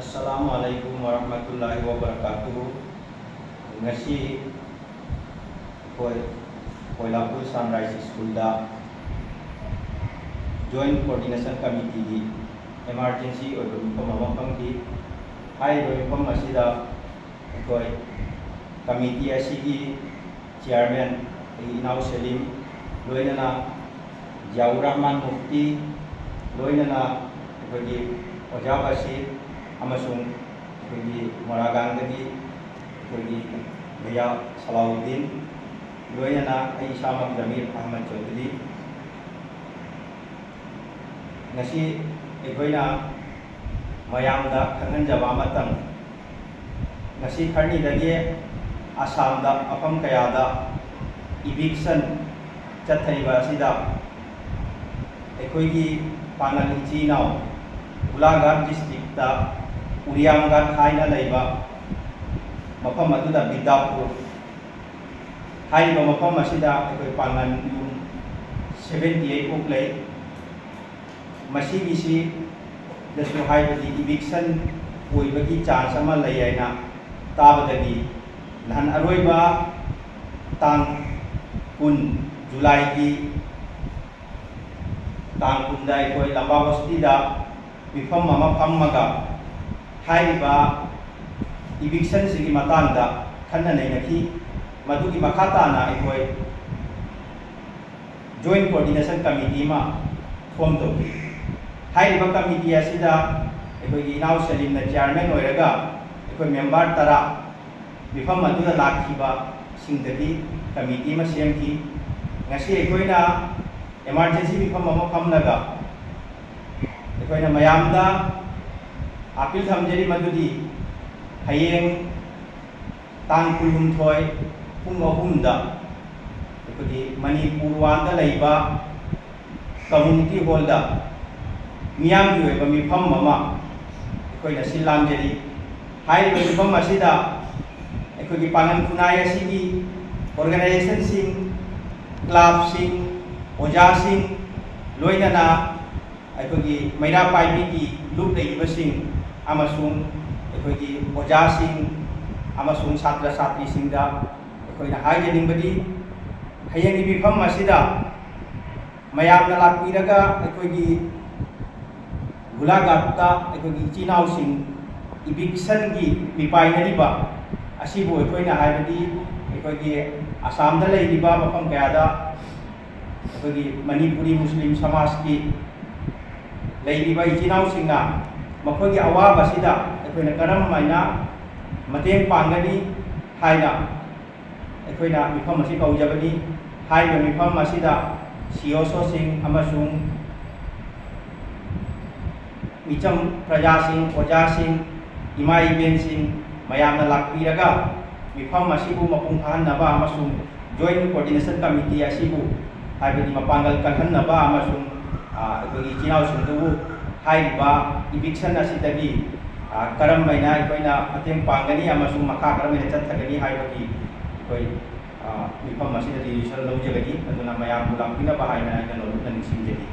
Assalamualaikum warahmatullahi wabarakatuh. Ngasi Koilapur Sunrise School da Joint Coordination Committee di emergency or pamamapang di hai pam asida koi committee asigi chairman Inau Selim loinana Jaur Rahman Mufti loinana koi Oja Basir amasung koi Moragandagi koi Bhaiya Salahuddin loinana ai Samak Jamil Ahmad Chaudhary ngasi egoina mayamda khanganjaba matang ngasi kharni dagi Assamda afam kayada eviction chathaiba asida egoigi pangal ichinaw Golaghat district da Uriamghat haina leiba mafam aduda Bidapur haiba mafam asida egoi pangal 78 ok lei masigi dasu haibadi eviction oibagi chance ama lei aina tabadagi nahan aroiba tang kun July gi tang kun dai koi lamba basti da mifam mama phammaga haiba eviction sigi matangda khanna nainaki madugi makhata na ekoi joint coordination committee ma form to haiba committee asida ekoi Inau Selim na chairman oiraga ekoi member tara mifam aduda lakhiba singdagi committee ma semki ngasi ekoina emergency mifam mama phamnaga ekoina mayamda apil thamjeri madudi hayeng tang kulumthoi pung ahumda ekoi Manipur wanda leiba community hall da miyam gi oiba mifam mama ekoina silamjeri haiba mifam asida ekoi pangan kunai asigi organization sing club sing oja sing loinana ekoi maira paibi gi loop leiba sing amasung ekoi oja sing amasung satra satri sing da ekoi na hajening badi hayang mifam asida mayamna lakpiraga ekoi Golaghat da ekoi Chinau sing eviction gi mipainariba asibu ekoi na haibadi ekoi Assam da leiba mafam kayada ekoi Manipuri Muslim Samaj ki leiba Chinau sing na makoi awaba sida ekoi na karam maina mateng pangani haina ekoi na mifam asi kaujabani haiba mifam asida Sioso sing amasung Micham Praja sing Oja sing Imai Ben sing mayamna lakpiraga mifam asibu mapung fahanaba amasung joint coordination committee asibu haibadi mapangal kalhanaba amasung ekoi Chinau sing du haiba eviction asidagi karam maina ekoina mateng pangani amasung makha karam maina chathagani haibagi ekoi mifam asida decision laujagani aduna mayam lakpina ba haina aina nolu naning singjadi